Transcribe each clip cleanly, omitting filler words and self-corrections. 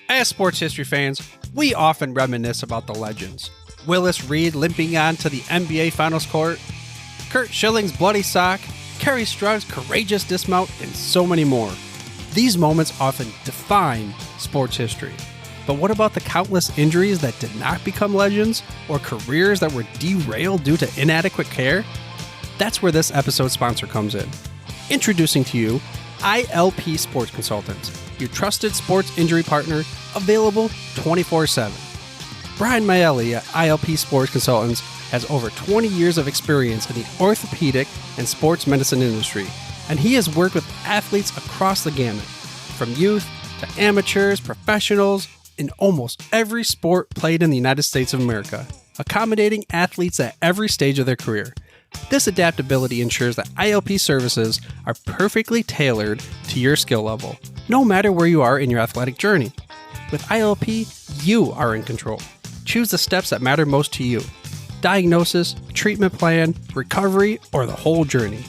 As sports history fans, we often reminisce about the legends. Willis Reed limping onto the NBA Finals court, Kurt Schilling's bloody sock, Kerry Strug's courageous dismount, and so many more. These moments often define sports history. But what about the countless injuries that did not become legends, or careers that were derailed due to inadequate care? That's where this episode's sponsor comes in. Introducing to you, ILP Sports Consultants, your trusted sports injury partner, available 24/7. Brian Maelli at ILP Sports Consultants has over 20 years of experience in the orthopedic and sports medicine industry, and he has worked with athletes across the gamut, from youth to amateurs, professionals, in almost every sport played in the United States of America, accommodating athletes at every stage of their career. This adaptability ensures that ILP services are perfectly tailored to your skill level, no matter where you are in your athletic journey. With ILP, you are in control. Choose the steps that matter most to you. Diagnosis, treatment plan, recovery, or the whole journey.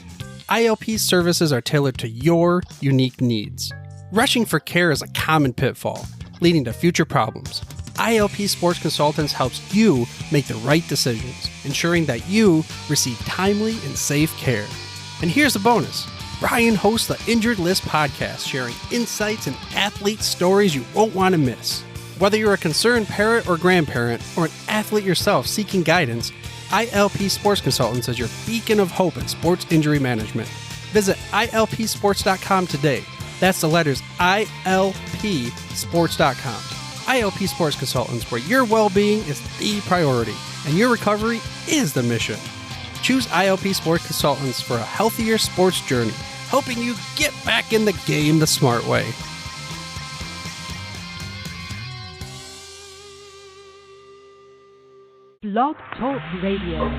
ILP services are tailored to your unique needs. Rushing for care is a common pitfall, leading to future problems. ILP Sports Consultants helps you make the right decisions, ensuring that you receive timely and safe care. And here's a bonus. Brian hosts the Injured List podcast, sharing insights and athlete stories you won't want to miss. Whether you're a concerned parent or grandparent, or an athlete yourself seeking guidance, ILP Sports Consultants is your beacon of hope in sports injury management. Visit ilpsports.com today. That's the letters ilpsports.com. ILP Sports Consultants, where your well-being is the priority and your recovery is the mission. Choose ILP Sports Consultants for a healthier sports journey, helping you get back in the game the smart way. Blog Talk Radio.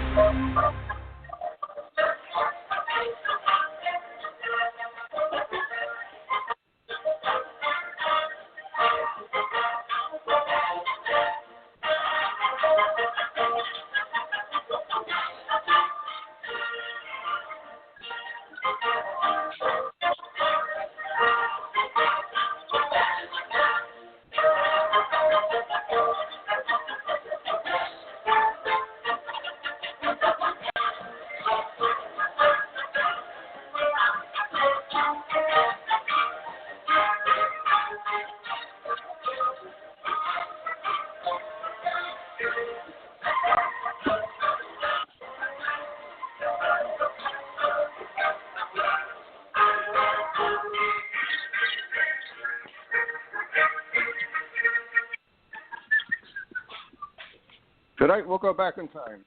Tonight we'll go back in time,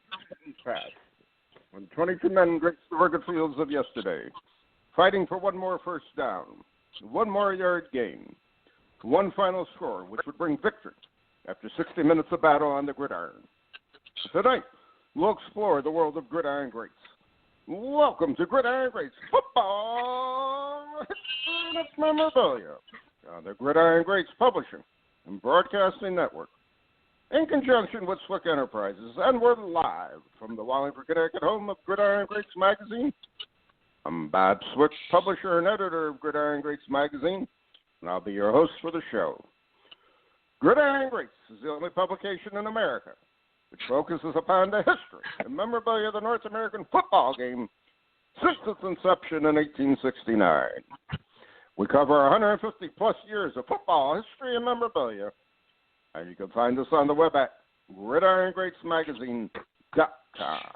when 22 men graced the rugged fields of yesterday, fighting for one more first down, one more yard gain, one final score, which would bring victory after 60 minutes of battle on the gridiron. Tonight, we'll explore the world of Gridiron Greats. Welcome to Gridiron Greats Football and its memorabilia on the Gridiron Greats Publishing and Broadcasting Network, in conjunction with Swick Enterprises, and we're live from the Wallingford, Connecticut home of Gridiron Greats Magazine. I'm Bob Swick, publisher and editor of Gridiron Greats Magazine, and I'll be your host for the show. Gridiron Greats is the only publication in America which focuses upon the history and memorabilia of the North American football game since its inception in 1869. We cover 150-plus years of football history and memorabilia, and you can find us on the web at gridirongreatsmagazine.com.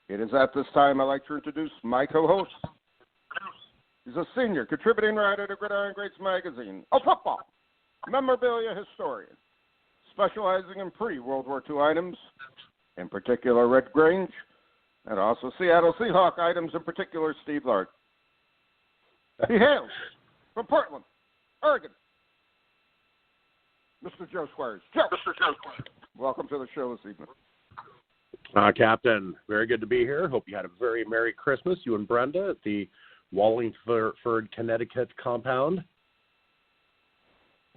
It is at this time I'd like to introduce my co-host. He's a senior contributing writer to Gridiron Greats Magazine, a football memorabilia historian, specializing in pre-World War II items, in particular Red Grange, and also Seattle Seahawk items, in particular Steve Lark. He hails from Portland, Oregon, Mr. Joe Squires. Joe, welcome to the show this evening. Captain, very good to be here. Hope you had a very Merry Christmas, you and Brenda, at the Wallingford, Connecticut compound.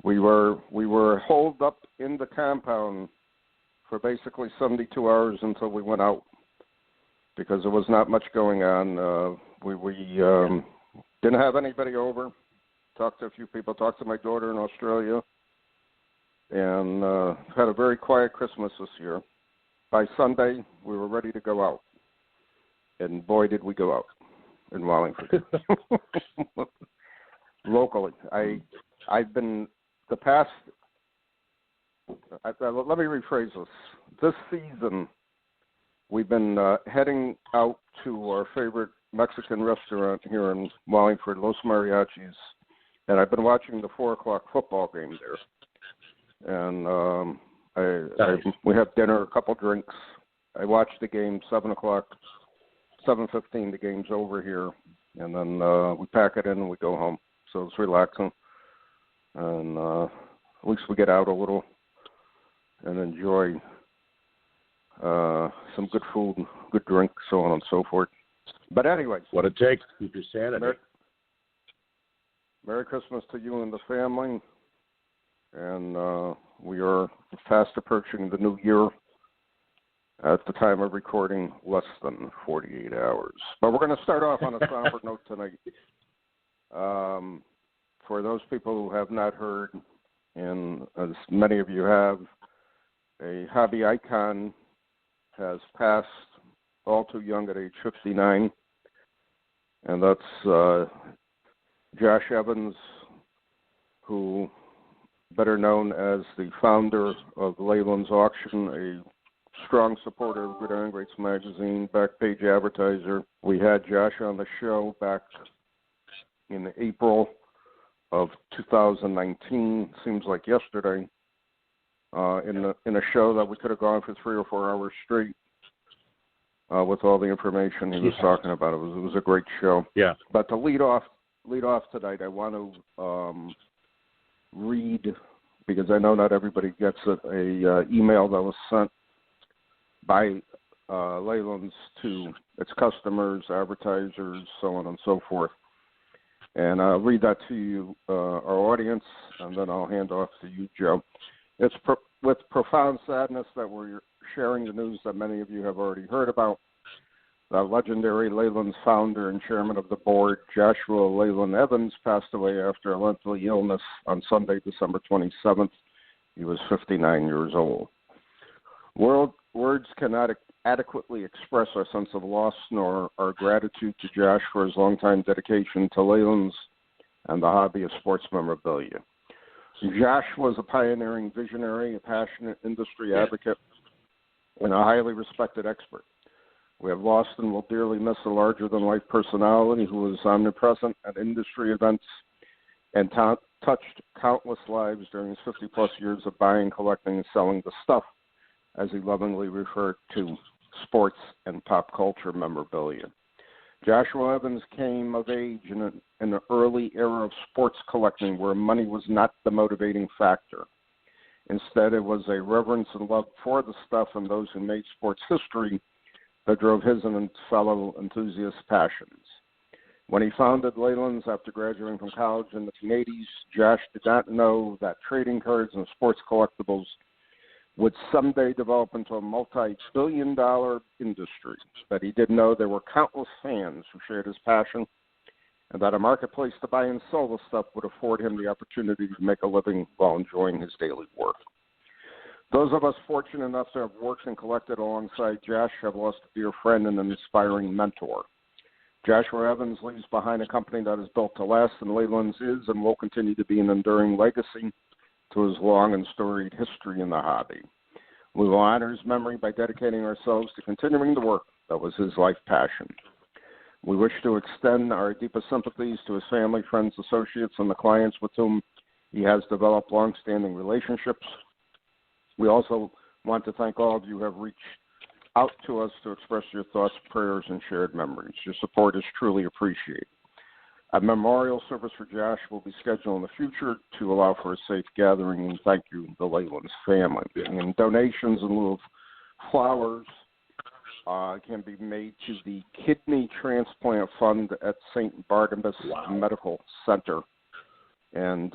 We were holed up in the compound for basically 72 hours until we went out because there was not much going on. We didn't have anybody over. talked to a few people, talked to my daughter in Australia, and had a very quiet Christmas this year. By Sunday, we were ready to go out. And boy, did we go out in Wallingford. Locally. I've been the past, let me rephrase this. This season, we've been heading out to our favorite Mexican restaurant here in Wallingford, Los Mariachis, and I've been watching the 4 o'clock football game there. And we have dinner, a couple drinks. I watch the game, 7 o'clock, 7:15, the game's over here, and then we pack it in and we go home. So it's relaxing, and at least we get out a little and enjoy some good food, good drink, so on and so forth. But anyway. What it takes to keep your sanity. Merry Christmas to you and the family, and we are fast approaching the new year. At the time of recording, less than 48 hours. But we're going to start off on a somber note tonight. For those people who have not heard, and as many of you have, a hobby icon has passed all too young at age 59, and that's Josh Evans, who better known as the founder of Leyland's Auction, a strong supporter of Gridiron Greats magazine, back page advertiser. We had Josh on the show back in April of 2019. Seems like yesterday. In a show that we could have gone for 3 or 4 hours straight with all the information he was talking about. It was a great show. Yeah. But to lead off tonight, I want to read, because I know not everybody gets it, a email that was sent by Leyland's to its customers, advertisers, so on and so forth. And I'll read that to you, our audience, and then I'll hand off to you, Joe. It's with profound sadness that we're sharing the news that many of you have already heard about. The legendary Leyland's founder and chairman of the board, Joshua Leyland Evans, passed away after a lengthy illness on Sunday, December 27th. He was 59 years old. Words cannot adequately express our sense of loss nor our gratitude to Josh for his longtime dedication to Leyland's and the hobby of sports memorabilia. Josh was a pioneering visionary, a passionate industry advocate, and a highly respected expert. We have lost and will dearly miss a larger-than-life personality who was omnipresent at industry events and touched countless lives during his 50-plus years of buying, collecting, and selling the stuff, as he lovingly referred to sports and pop culture memorabilia. Joshua Evans came of age in an early era of sports collecting where money was not the motivating factor. Instead, it was a reverence and love for the stuff and those who made sports history that drove his and fellow enthusiasts' passions. When he founded Leyland's after graduating from college in the 1980s, Josh did not know that trading cards and sports collectibles would someday develop into a multi-billion-dollar industry, but he did know there were countless fans who shared his passion, and that a marketplace to buy and sell the stuff would afford him the opportunity to make a living while enjoying his daily work. Those of us fortunate enough to have worked and collected alongside Josh have lost a dear friend and an inspiring mentor. Joshua Evans leaves behind a company that is built to last, and Leyland's is and will continue to be an enduring legacy to his long and storied history in the hobby. We will honor his memory by dedicating ourselves to continuing the work that was his life passion. We wish to extend our deepest sympathies to his family, friends, associates, and the clients with whom he has developed long-standing relationships. We also want to thank all of you who have reached out to us to express your thoughts, prayers, and shared memories. Your support is truly appreciated. A memorial service for Josh will be scheduled in the future to allow for a safe gathering, and thank you, the Leyland's family. And donations in lieu of flowers can be made to the Kidney Transplant Fund at St. Barnabas Medical Center. And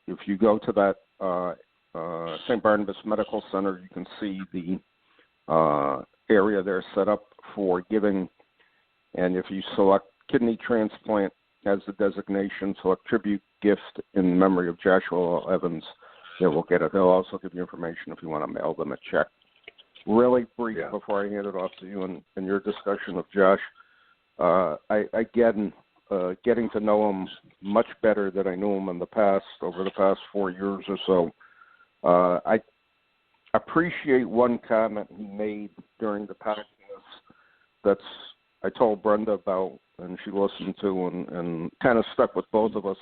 if you go to that St. Barnabas Medical Center, you can see the area there set up for giving. And if you select kidney transplant has the designation select tribute gift in memory of Joshua Evans, we'll get it. They'll also give you information if you want to mail them a check. Really brief before I hand it off to you and your discussion of Josh. Getting to know him much better than I knew him in the past, over the past 4 years or so. I appreciate one comment he made during the podcast I told Brenda about, and she listened to, and kind of stuck with both of us.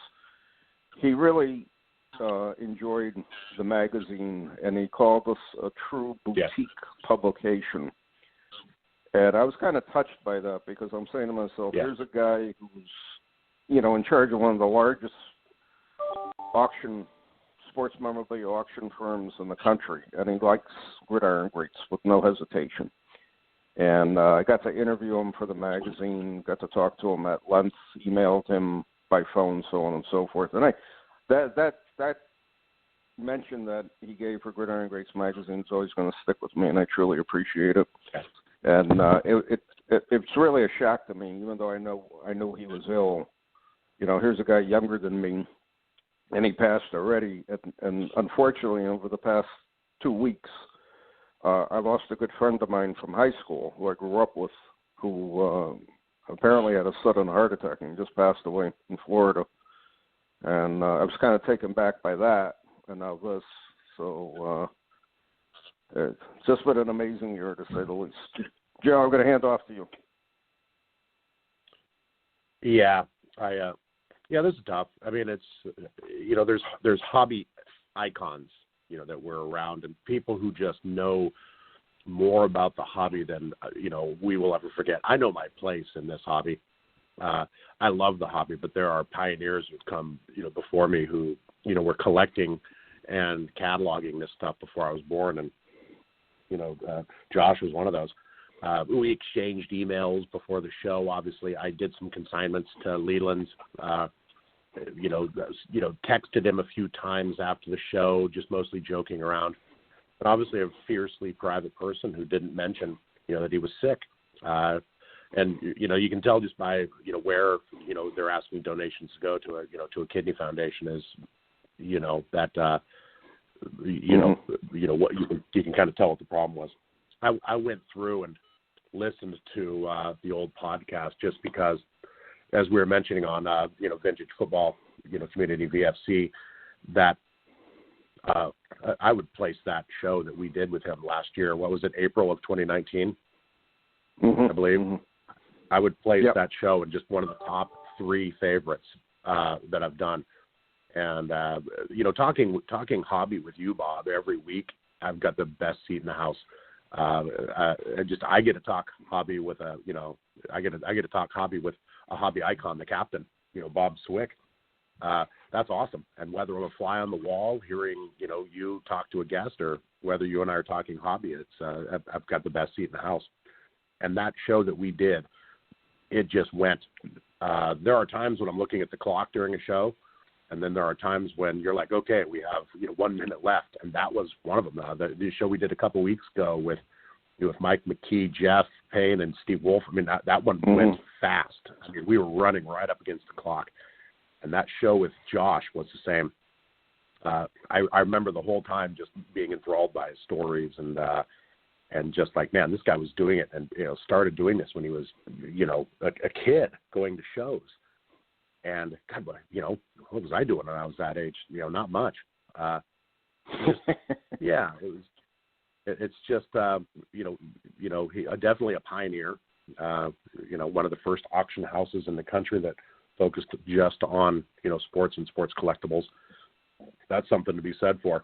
He really enjoyed the magazine, and he called us a true boutique publication. And I was kind of touched by that because I'm saying to myself, here's a guy who's, in charge of one of the largest sports memorabilia auction firms in the country, and he likes Gridiron Greats with no hesitation. And I got to interview him for the magazine, got to talk to him at length, emailed him by phone, so on and so forth. And that mention that he gave for Gridiron Greats magazine is always going to stick with me, and I truly appreciate it. And it's really a shock to me, even though I knew he was ill. Here's a guy younger than me, and he passed already. And unfortunately, over the past 2 weeks, I lost a good friend of mine from high school who I grew up with, who apparently had a sudden heart attack and just passed away in Florida. And I was kind of taken back by that, and now this. So it's just been an amazing year, to say the least. Joe, I'm going to hand off to you. Yeah, this is tough. I mean, it's there's hobby icons, that were around, and people who just know more about the hobby than we will ever forget. I know my place in this hobby. I love the hobby, but there are pioneers who've come before me who were collecting and cataloging this stuff before I was born, and Josh was one of those. We exchanged emails before the show. Obviously, I did some consignments to Leland's. Texted him a few times after the show, just mostly joking around. But obviously, a fiercely private person who didn't mention, that he was sick. And you can tell just by where they're asking donations to go to a kidney foundation is that what you can kind of tell what the problem was. I went through and listened to the old podcast just because, as we were mentioning on Vintage Football Community VFC, that I would place that show that we did with him last year. What was it, April of 2019? I believe. Mm-hmm. I would place that show in just one of the top 3 favorites that I've done. And talking hobby with you, Bob, every week I've got the best seat in the house. I get to talk hobby with I get to talk hobby with a hobby icon, the captain, Bob Swick. That's awesome. And whether I'm a fly on the wall, hearing you talk to a guest, or whether you and I are talking hobby, it's I've got the best seat in the house. And that show that we did, it just went. There are times when I'm looking at the clock during a show, and then there are times when you're like, okay, we have 1 minute left, and that was one of them. The show we did a couple weeks ago with Mike McKee, Jeff Payne, and Steve Wolf. I mean, that one went fast. I mean, we were running right up against the clock. And that show with Josh was the same. I remember the whole time just being enthralled by his stories and just like, man, this guy was doing it and started doing this when he was a kid going to shows. And God, what was I doing when I was that age? Not much. It's just he definitely a pioneer. One of the first auction houses in the country that focused just on sports and sports collectibles. That's something to be said for.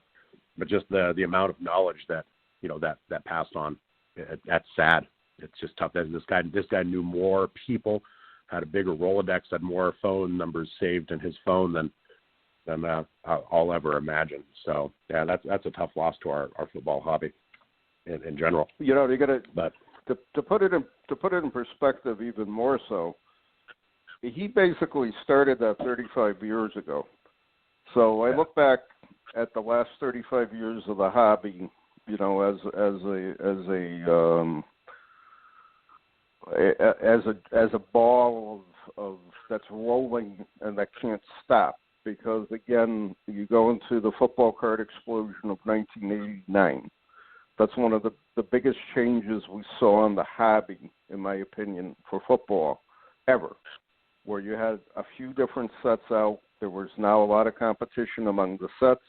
But just the amount of knowledge that that passed on, that's sad. It's just tough. This guy knew more people, had a bigger Rolodex, had more phone numbers saved in his phone than I'll ever imagine. So yeah, that's a tough loss to our football hobby in general. You got to put it in perspective even more so. He basically started that 35 years ago. So I look back at the last 35 years of the hobby, as a ball of that's rolling and that can't stop. Because, again, you go into the football card explosion of 1989. That's one of the biggest changes we saw in the hobby, in my opinion, for football ever, where you had a few different sets out. There was now a lot of competition among the sets.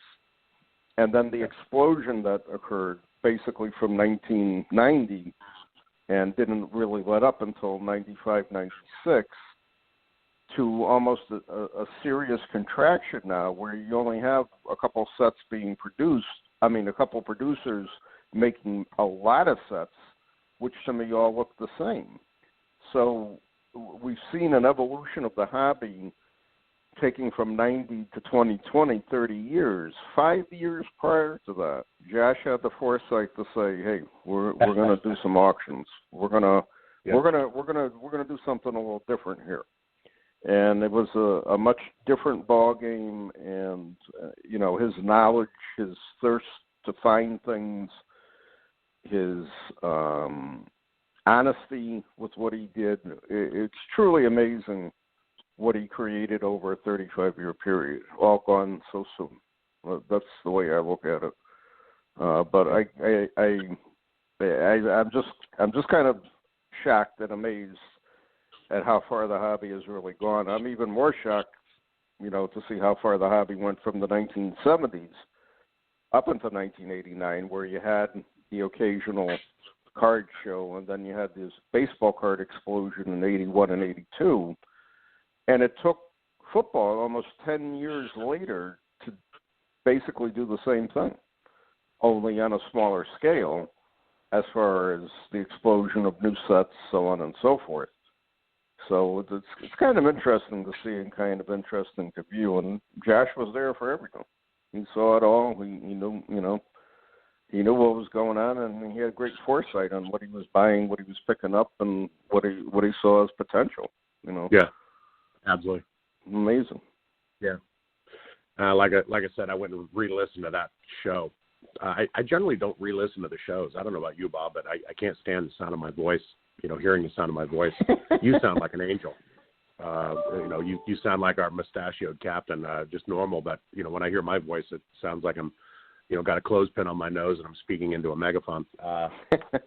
And then the explosion that occurred basically from 1990 and didn't really let up until 95, 96, to almost a serious contraction now where you only have a couple sets being produced. I mean, a couple producers making a lot of sets, which to me all look the same. So we've seen an evolution of the hobby taking from 90 to 2020, 30 years. 5 years prior to that, Josh had the foresight to say, "Hey, we're going to do some auctions. We're going to do something a little different here." And it was a much different ball game, and his knowledge, his thirst to find things, his honesty with what he did. It's truly amazing what he created over a 35-year period, all gone so soon. That's the way I look at it. But I'm just kind of shocked and amazed at how far the hobby has really gone. I'm even more shocked, to see how far the hobby went from the 1970s up until 1989, where you had the occasional card show, and then you had this baseball card explosion in 81 and 82. And it took football almost 10 years later to basically do the same thing, only on a smaller scale as far as the explosion of new sets, so on and so forth. So it's kind of interesting to see and kind of interesting to view. And Josh was there for everything. He saw it all. He knew, he knew what was going on, and he had great foresight on what he was buying, what he was picking up, and what he saw as potential. Yeah, absolutely. Amazing. Yeah. Like I said, I went and re-listened to that show. I generally don't re-listen to the shows. I don't know about you, Bob, but I can't stand the sound of my voice. Hearing the sound of my voice. You sound like an angel. You sound like our mustachioed captain, just normal. But, when I hear my voice, it sounds like I'm, got a clothespin on my nose and I'm speaking into a megaphone.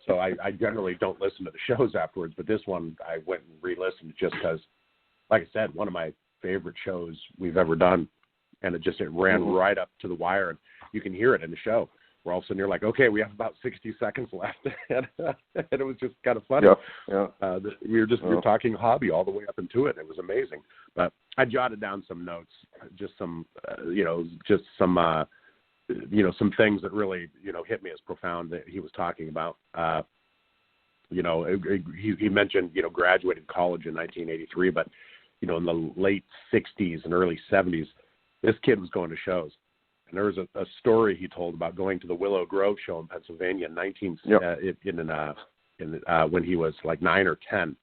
So I generally don't listen to the shows afterwards. But this one, I went and re-listened just because, like I said, one of my favorite shows we've ever done. And it ran right up to the wire. And you can hear it in the show. Where all of a sudden you're like, okay, we have about 60 seconds left. and it was just kind of funny. Yeah. We were talking hobby all the way up into it. It was amazing. But I jotted down some notes, just some things that really, hit me as profound that he was talking about. He mentioned, graduated college in 1983, but, in the late 60s and early 70s, this kid was going to shows. And there was a story he told about going to the Willow Grove show in Pennsylvania when he was like 9 or 10,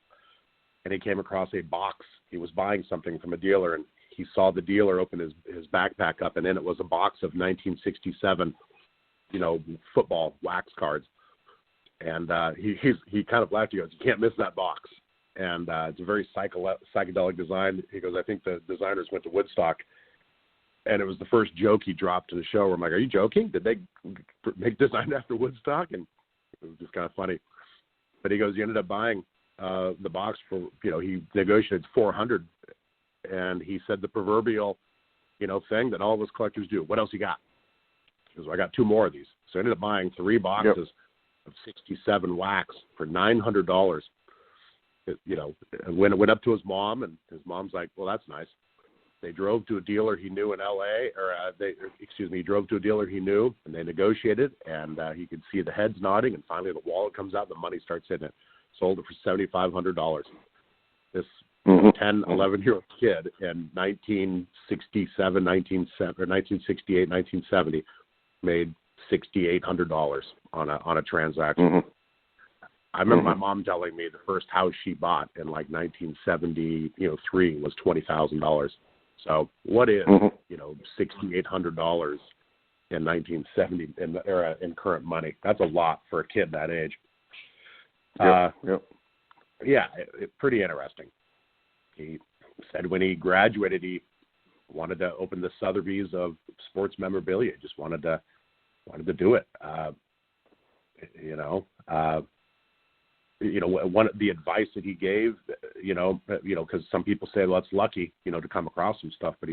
and he came across a box. He was buying something from a dealer, and he saw the dealer open his backpack up, and in it was a box of 1967, football wax cards. And he kind of laughed. He goes, "You can't miss that box." And it's a very psychedelic design. He goes, "I think the designers went to Woodstock." And it was the first joke he dropped to the show where I'm like, "Are you joking? Did they make design after Woodstock?" And it was just kind of funny. But he goes, he ended up buying the box for, he negotiated $400. And he said the proverbial, thing that all of us collectors do. "What else you got?" He goes, "I got 2 more of these." So he ended up buying 3 boxes of 67 wax for $900. Went up to his mom, and his mom's like, "Well, that's nice." They drove to a dealer he knew in L.A., he drove to a dealer he knew, and they negotiated, and he could see the heads nodding, and finally the wallet comes out, and the money starts hitting it. Sold it for $7,500. This 10, 11-year-old kid in 1967, 1968, 1970 made $6,800 on a transaction. I remember my mom telling me the first house she bought in like 1973 was $20,000. So what is $6,800 in 1970 in current money? That's a lot for a kid that age. Yeah, pretty interesting. said when he graduated, he wanted to open the Sotheby's of sports memorabilia. Just wanted to do it. One of the advice that he gave, because some people say, well, it's lucky, to come across some stuff, but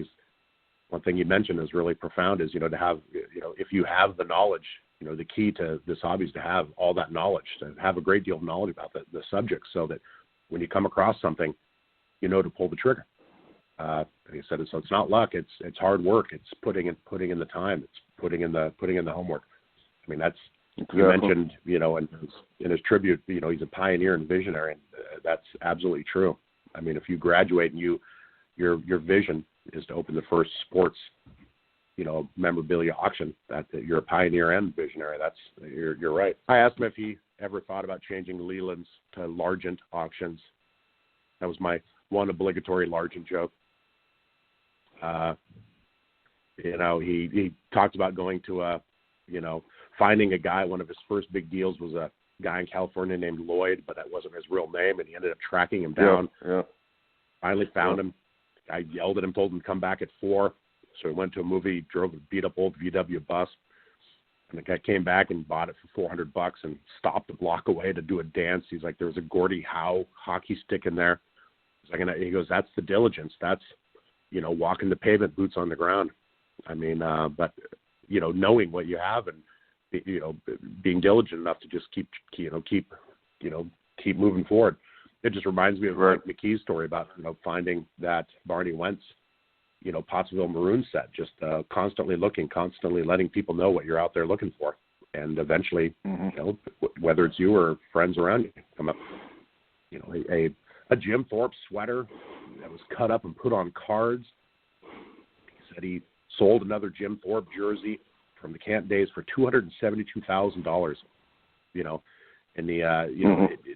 one thing you mentioned is really profound is, to have, if you have the knowledge, the key to this hobby is to have all that knowledge, to have a great deal of knowledge about the subject, so that when you come across something, to pull the trigger. And he said, so it's not luck, it's hard work, it's putting in the time, it's putting in the homework. I mean, that's, you mentioned, in his tribute, he's a pioneer and visionary, and that's absolutely true. I mean, if you graduate and your vision is to open the first sports, memorabilia auction, that you're a pioneer and visionary. You're right. I asked him if he ever thought about changing Leland's to Largent auctions. That was my one obligatory Largent joke. He talked about going to finding a guy. One of his first big deals was a guy in California named Lloyd, but that wasn't his real name, and he ended up tracking him down. Yeah. Finally found him. I yelled at him, told him to come back at 4. So he went to a movie, drove a beat-up old VW bus, and the guy came back and bought it for $400 and stopped a block away to do a dance. He's like, there was a Gordie Howe hockey stick in there. He goes, that's the diligence. That's, walking the pavement, boots on the ground. I mean, but, knowing what you have and, being diligent enough to just keep moving forward. It just reminds me of Mike McKee's story about, finding that Barney Wentz, Pottsville Maroon set, just constantly looking, constantly letting people know what you're out there looking for. And eventually, whether it's you or friends around you, come up, a Jim Thorpe sweater that was cut up and put on cards. He said he sold another Jim Thorpe jersey from the Canton days for $272,000, in the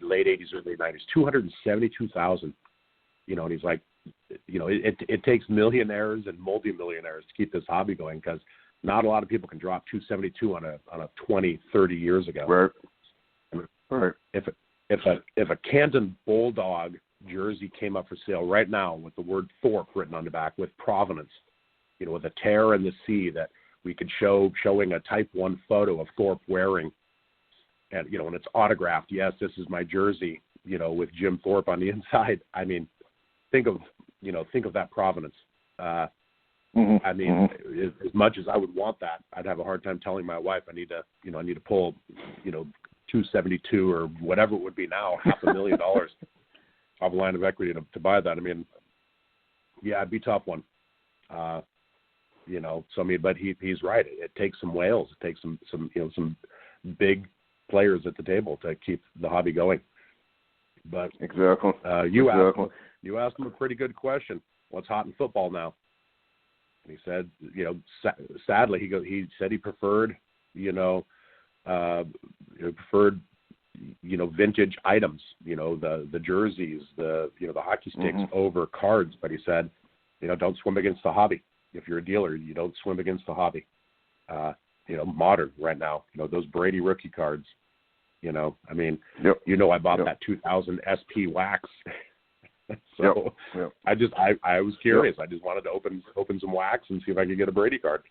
late 80s, early 90s, $272,000, and he's like, it takes millionaires and multi-millionaires to keep this hobby going, because not a lot of people can drop 272 on a 20, 30 years ago. Right. If a Canton Bulldog jersey came up for sale right now with the word Thorpe written on the back with Provenance, with a tear in the C that we could showing a Type 1 photo of Thorpe wearing, and and it's autographed. Yes, this is my jersey. With Jim Thorpe on the inside. I mean, think of that provenance. I mean, as much as I would want that, I'd have a hard time telling my wife I need to pull, 272 or whatever it would be now, $500,000 off a line of equity to buy that. I mean, yeah, it'd be a tough one. So I mean, but he's right. It takes some whales. It takes some big players at the table to keep the hobby going. But exactly. You asked him a pretty good question. What's hot in football now? And he said, sadly, he said he preferred, vintage items, the jerseys, the hockey sticks over cards. But he said, don't swim against the hobby. If you're a dealer, you don't swim against the hobby. Modern right now, those Brady rookie cards, I mean, I bought that 2000 SP wax. So I was curious. I just wanted to open some wax and see if I could get a Brady card.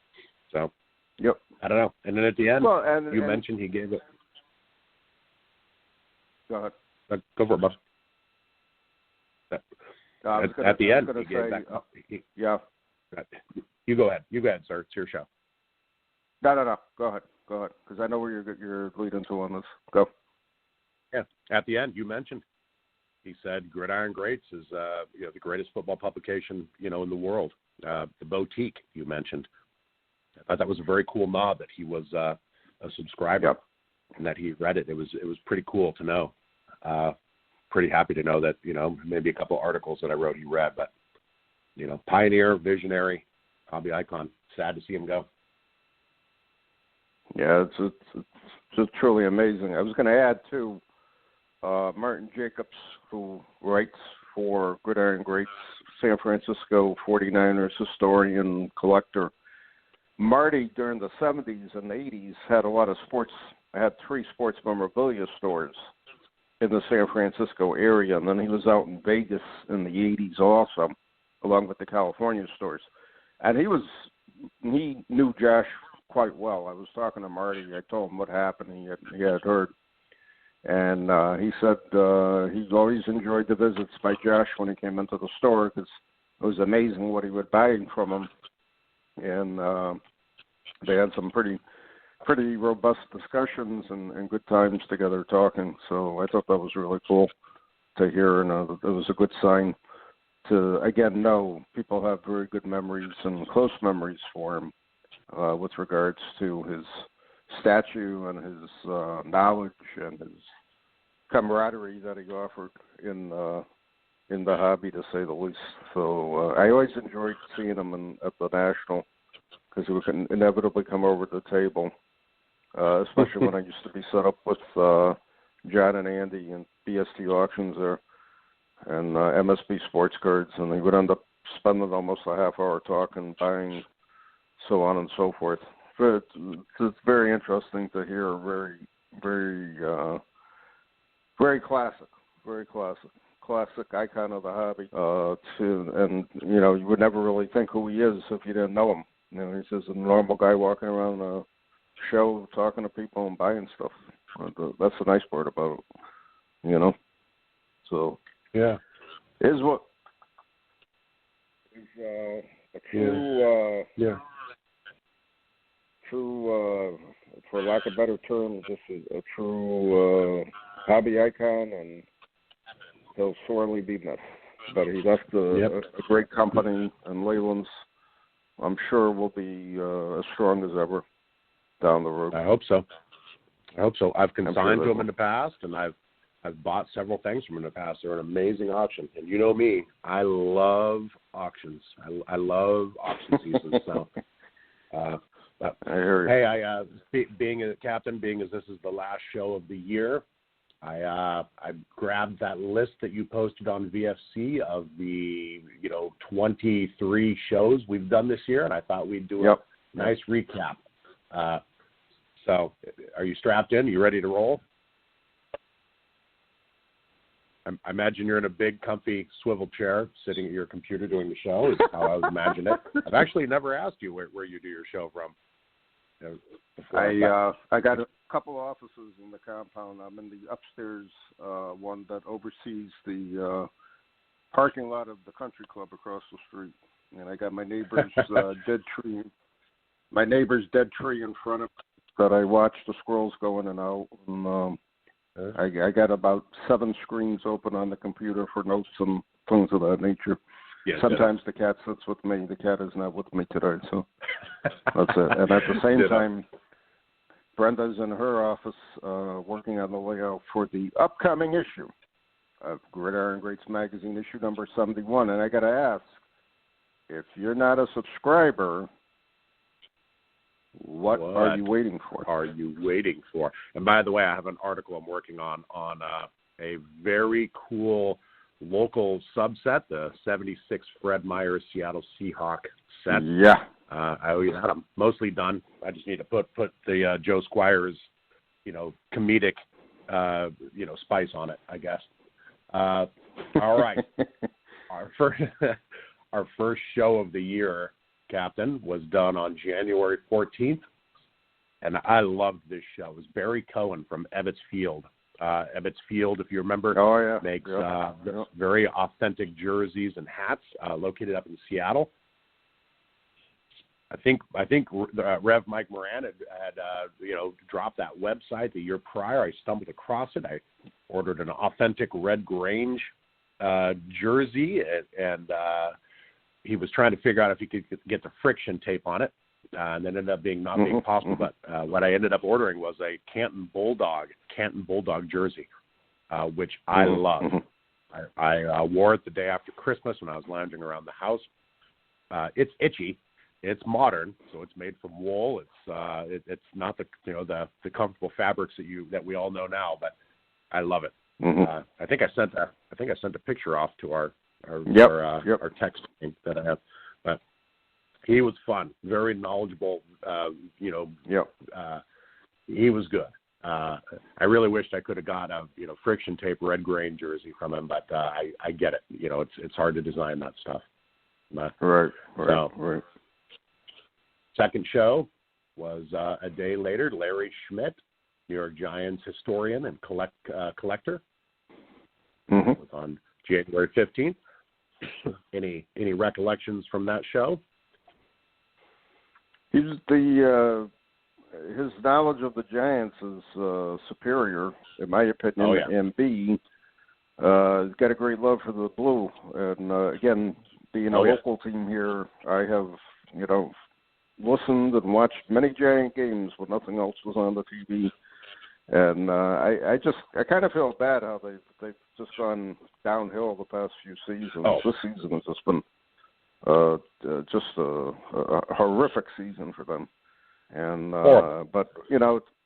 So, I don't know. And then at the end, you mentioned he gave it. Go ahead. Go for it, Bob. At the end, he gave that. You go ahead. You go ahead, sir. It's your show. No. Go ahead, because I know where you're leading to on this. Go. Yeah. At the end, you mentioned. He said Gridiron Greats is the greatest football publication in the world. The Boutique you mentioned. I thought that was a very cool nod that he was a subscriber and that he read it. It was pretty cool to know. Pretty happy to know that maybe a couple articles that I wrote he read, but pioneer, visionary, hobby icon. Sad to see him go. Yeah, it's just truly amazing. I was going to add too. Martin Jacobs, who writes for Gridiron Greats, San Francisco 49ers historian, collector. Marty, during the 70s and 80s, had a lot of had 3 sports memorabilia stores in the San Francisco area, and then he was out in Vegas in the 80s also. along with the California stores. And he knew Josh quite well. I was talking to Marty. I told him what happened. He had heard. And he said he's always enjoyed the visits by Josh when he came into the store because it was amazing what he would buy from him. And they had some pretty robust discussions and good times together talking. So I thought that was really cool to hear, and it was a good sign to, again, know people have very good memories and close memories for him with regards to his statue and his knowledge and his camaraderie that he offered in the hobby, to say the least. So I always enjoyed seeing him at the National because he would inevitably come over to the table, especially when I used to be set up with John and Andy and BST Auctions there and MSB Sports Cards, and he would end up spending almost a half hour talking, buying, so on and so forth. But it's very interesting to hear. Very classic icon of the hobby. And you would never really think who he is if you didn't know him. He's just a normal guy walking around a show, talking to people and buying stuff. That's the nice part about it, So yeah, is what is a true true, for lack of a better term, just a true hobby icon, and he'll sorely be missed. But he left a great company, and Leyland's, I'm sure, will be as strong as ever down the road. I hope so. I've consigned to him in the past, and I've bought several things from him in the past. They're an amazing auction. And you know me, I love auctions. I love auction season. So, I hear you. Being a captain, being as this is the last show of the year, I grabbed that list that you posted on VFC of the 23 shows we've done this year, and I thought we'd do a nice recap. So, are you strapped in? Are you ready to roll? I imagine you're in a big, comfy swivel chair sitting at your computer doing the show, is how I would imagine it. I've actually never asked you where you do your show from. I got a couple offices in the compound. I'm in the upstairs one that oversees the parking lot of the country club across the street. And I got my neighbor's dead tree. My neighbor's dead tree in front of it that I watch the squirrels go in and out. And, I got about 7 screens open on the computer for notes and things of that nature. Yes, Sometimes the cat sits with me. The cat is not with me today, so that's it. And at the same time, Brenda's in her office working on the layout for the upcoming issue of Gridiron Greats magazine, issue number 71. And I got to ask, if you're not a subscriber, what are you waiting for? And by the way, I have an article I'm working on a very cool local subset, the 76 Fred Meyer Seattle Seahawk set. Yeah. I'm mostly done. I just need to put the Joe Squires, comedic, spice on it, I guess. All right. Our first show of the year, Captain, was done on January 14th, and I loved this show. It was Barry Cohen from Ebbets Field. Ebbets Field, if you remember, makes very authentic jerseys and hats, located up in Seattle. I think Rev Mike Moran had dropped that website the year prior. I stumbled across it. I ordered an authentic Red Grange jersey, and he was trying to figure out if he could get the friction tape on it, and then ended up being possible. But what I ended up ordering was a Canton Bulldog jersey, which I love. I wore it the day after Christmas when I was lounging around the house. It's itchy. It's modern, so it's made from wool. It's not the comfortable fabrics that we all know now, but I love it. I think I sent a picture off to our text that I have, but he was fun, very knowledgeable. He was good. I really wished I could have got a friction tape Red Grain jersey from him, but I get it. It's hard to design that stuff. Right. Second show was a day later. Larry Schmidt, New York Giants historian and collector, was on January 15th. Any recollections from that show? His knowledge of the Giants is superior, in my opinion. Oh, yeah. And B, he's got a great love for the blue. And again, being a local team here, I have listened and watched many Giant games when nothing else was on the TV. And I kind of feel bad how they've just gone downhill the past few seasons. This season has just been just a horrific season for them. And but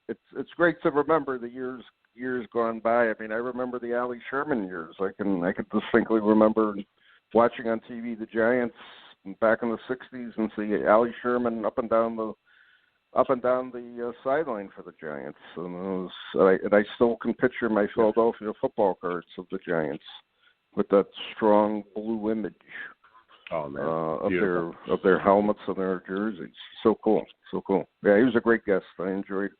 it's great to remember the years gone by. I mean, I remember the Allie Sherman years. I can distinctly remember watching on TV the Giants back in the '60s and see Allie Sherman up and down the sideline for the Giants, and I still can picture my Philadelphia football cards of the Giants with that strong blue image of their helmets and their jerseys. So cool. Yeah, he was a great guest. I enjoyed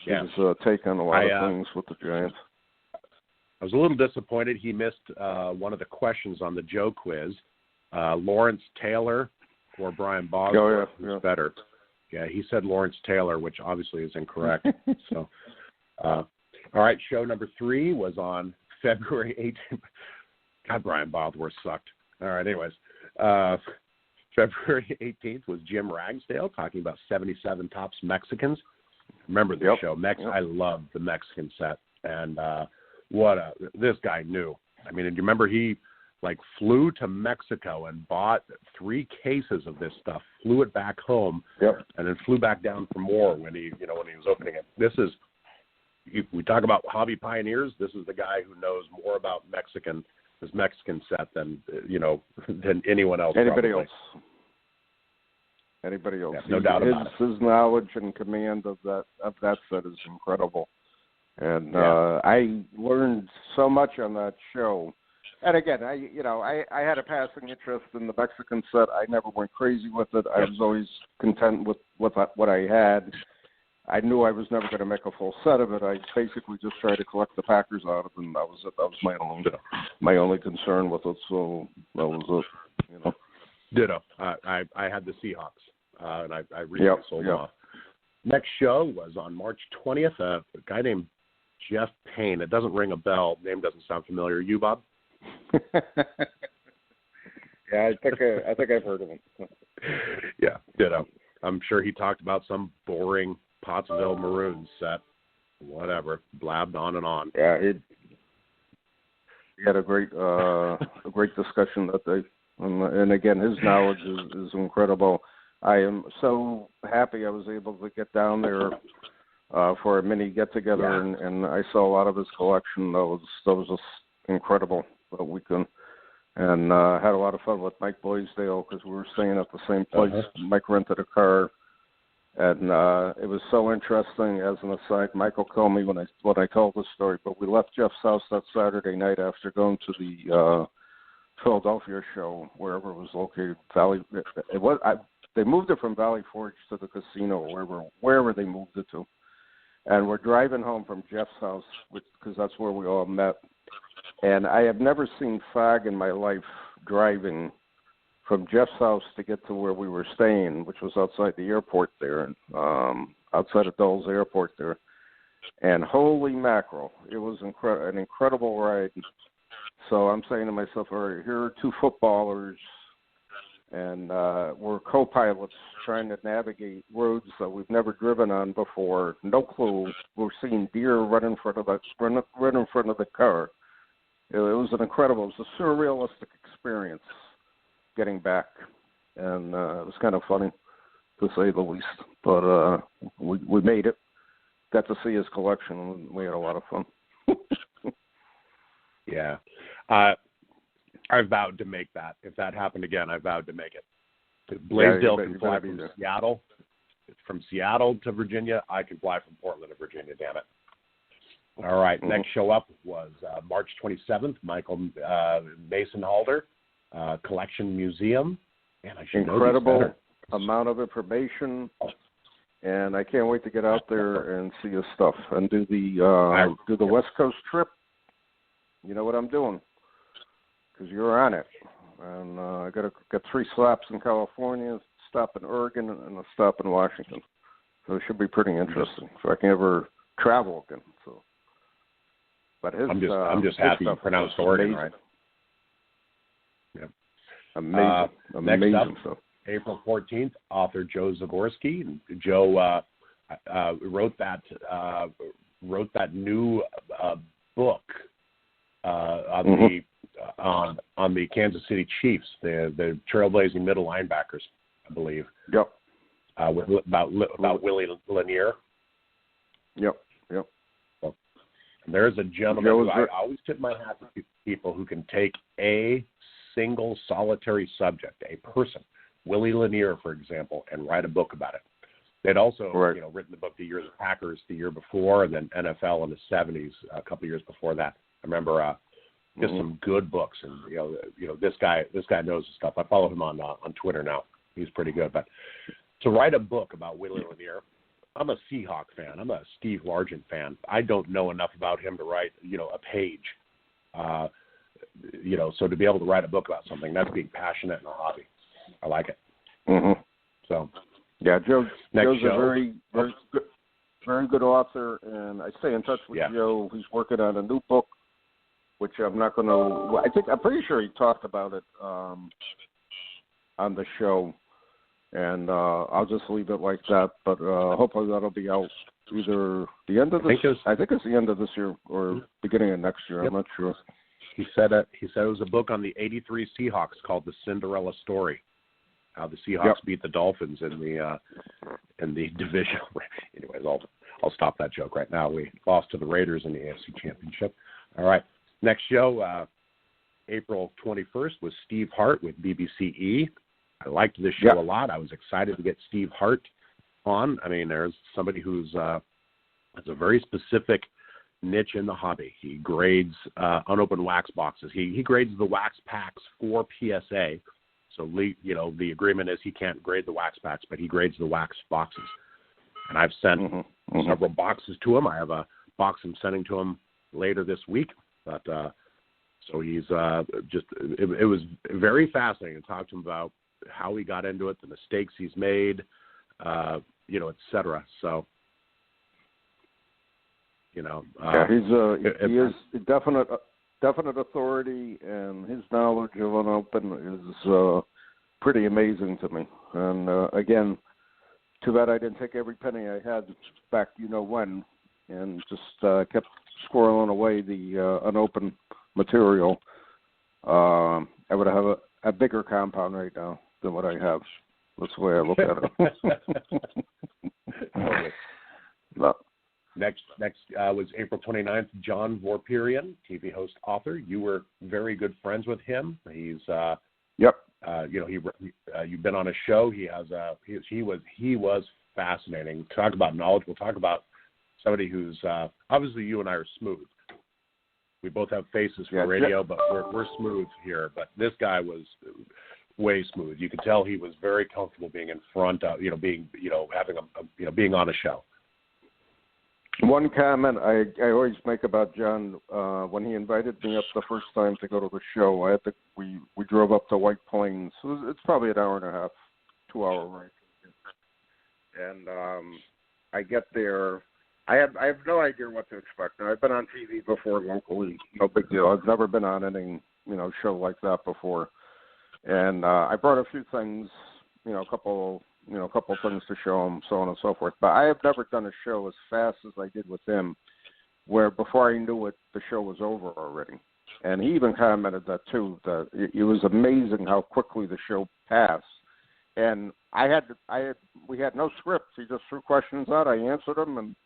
his take on a lot of things with the Giants. I was a little disappointed he missed one of the questions on the Joe quiz. Lawrence Taylor or Brian Bosworth was better. Yeah, he said Lawrence Taylor, which obviously is incorrect. So, all right, show number 3 was on February 18th. God, Brian Bosworth sucked. All right, anyways. February 18th was Jim Ragsdale talking about 77 Tops Mexicans. Remember the show. I love the Mexican set. And this guy knew. I mean, do you remember he flew to Mexico and bought 3 cases of this stuff, flew it back home, and then flew back down for more when he was opening it. This is, we talk about hobby pioneers. This is the guy who knows more about this Mexican set than anyone else. Anybody probably. else? Yeah, no doubt about it. His knowledge and command of that set is incredible, and I learned so much on that show. And again, I had a passing interest in the Mexican set. I never went crazy with it. I was always content with what I had. I knew I was never going to make a full set of it. I basically just tried to collect the Packers out of it, and that was it. That was my only concern with it. So that was it. Ditto. I had the Seahawks, and I recently sold them off. Next show was on March 20th. A guy named Jeff Payne. It doesn't ring a bell. Name doesn't sound familiar. You, Bob? I think I've heard of him. Yeah, ditto. I'm sure he talked about some boring Pottsville Maroons set, whatever, blabbed on and on. Yeah, he had a great discussion that day, and again, his knowledge is incredible. I am so happy I was able to get down there for a mini get together, and I saw a lot of his collection. That was just incredible. That weekend, and had a lot of fun with Mike Blaisdell because we were staying at the same place. Mike rented a car, and it was so interesting. As an aside, Michael called me when I told this story, but we left Jeff's house that Saturday night after going to the Philadelphia show, wherever it was located. They moved it from Valley Forge to the casino, wherever they moved it to, and we're driving home from Jeff's house because that's where we all met. And I have never seen fog in my life driving from Jeff's house to get to where we were staying, which was outside the airport there, outside of Dulles Airport there. And holy mackerel, it was an incredible ride. So I'm saying to myself, all right, here are 2 footballers, and we're co-pilots trying to navigate roads that we've never driven on before. No clue. We're seeing deer run in front of the car. It was a surrealistic experience getting back, and it was kind of funny, to say the least. But we made it, got to see his collection, and we had a lot of fun. Yeah. I vowed to make that. If that happened again, I vowed to make it. Blaisdell can fly from Seattle. From Seattle to Virginia. I can fly from Portland to Virginia, damn it. All right, next show up was March 27th, Michael Mason Halder, Collection Museum. Man, I should incredible know this better. amount of information, and I can't wait to get out there and see his stuff and do the West Coast trip. You know what I'm doing, because you're on it. And I got to get 3 stops in California, a stop in Oregon, and a stop in Washington. So it should be pretty interesting. So I can ever travel again. So, but I'm just happy you pronounced Oregon right. Yep. Amazing next stuff. Up, April 14th, author Joe Squires. Joe wrote that new book on the Kansas City Chiefs, the trailblazing middle linebackers, I believe. Yep. About Willie Lanier. Yep. So, there's a gentleman I always tip my hat to people who can take a single solitary subject, a person, Willie Lanier, for example, and write a book about it. They'd also, written the book The Year of the Packers the year before, and then NFL in the 70s, a couple of years before that. I remember just some good books, and this guy knows his stuff. I follow him on Twitter now. He's pretty good. But to write a book about Willie Lanier, I'm a Seahawk fan. I'm a Steve Largent fan. I don't know enough about him to write a page. So to be able to write a book about something, that's being passionate in a hobby. I like it. Mm-hmm. So, yeah, Joe's show. a very good author, and I stay in touch with Joe. He's working on a new book, which I'm not going to. I'm pretty sure he talked about it on the show, and I'll just leave it like that. But hopefully that'll be out either the end of this. I think it's the end of this year or beginning of next year. Yep. I'm not sure. He said it was a book on the '83 Seahawks called The Cinderella Story. How the Seahawks beat the Dolphins in the division. Anyways, I'll stop that joke right now. We lost to the Raiders in the AFC Championship. All right, next show, April 21st, was Steve Hart with BBCE. I liked this show a lot. I was excited to get Steve Hart on. I mean, there's somebody who's has a very specific niche in the hobby. He grades unopened wax boxes. He grades the wax packs for PSA. So, the agreement is he can't grade the wax packs, but he grades the wax boxes. And I've sent several boxes to him. I have a box I'm sending to him later this week. But so he's it was very fascinating to talk to him about how he got into it, the mistakes he's made, et cetera. So, he is a definite authority, and his knowledge of unopened is pretty amazing to me. And again, too bad I didn't take every penny I had back, when, and just kept squirreling away the unopened material. I would have a bigger compound right now than what I have. That's the way I look at it. No. Next was April 29th, John Vorpirian, TV host, author. You were very good friends with him. He's you've been on a show. He was fascinating. Talk about knowledge. We'll talk about somebody who's obviously you and I are smooth. We both have faces for radio, but we're smooth here. But this guy was way smooth. You could tell he was very comfortable being in front of being on a show. One comment I always make about John, when he invited me up the first time to go to the show, we drove up to White Plains. It's probably an hour and a half, 2 hour ride. And I get there. I have no idea what to expect. Now, I've been on TV before locally, no big deal. I've never been on any show like that before. And I brought a few things, a couple things to show him, so on and so forth. But I have never done a show as fast as I did with him, where before I knew it, the show was over already. And he even commented that too, that it was amazing how quickly the show passed. And we had no script. He just threw questions out. I answered them,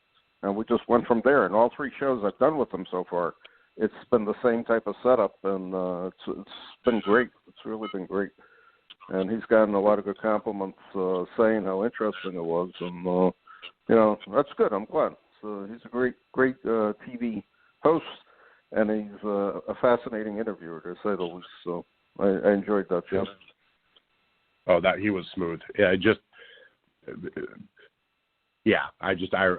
and we just went from there. And all 3 shows I've done with him so far, it's been the same type of setup, and it's been great. It's really been great. And he's gotten a lot of good compliments saying how interesting it was. And, that's good. I'm glad. So he's a great TV host, and he's a fascinating interviewer, to say the least. So I enjoyed that show. Oh, that he was smooth. I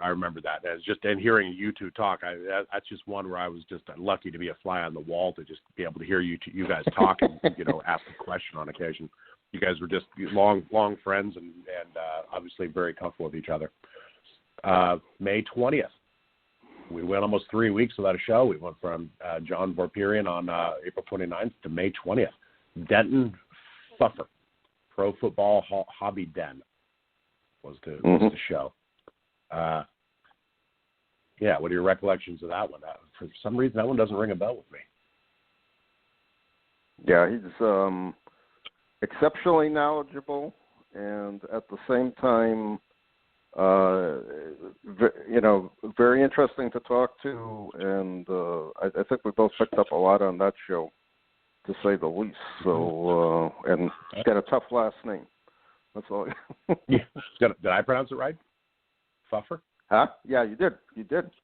remember that. As just and hearing you two talk, that's just one where I was just lucky to be a fly on the wall to just be able to hear you guys talk and ask a question on occasion. You guys were just long friends and obviously very comfortable with each other. May 20th, we went almost 3 weeks without a show. We went from John Vorpirian on April 29th to May 20th. Denton Fuffer, Pro Football Hobby Den was the show. What are your recollections of that one? For some reason, that one doesn't ring a bell with me. Yeah, he's exceptionally knowledgeable, and at the same time, very interesting to talk to. And I think we both picked up a lot on that show, to say the least. So, and he's got a tough last name. That's all. Yeah. Did I pronounce it right? Fuffer? Huh? Yeah, you did.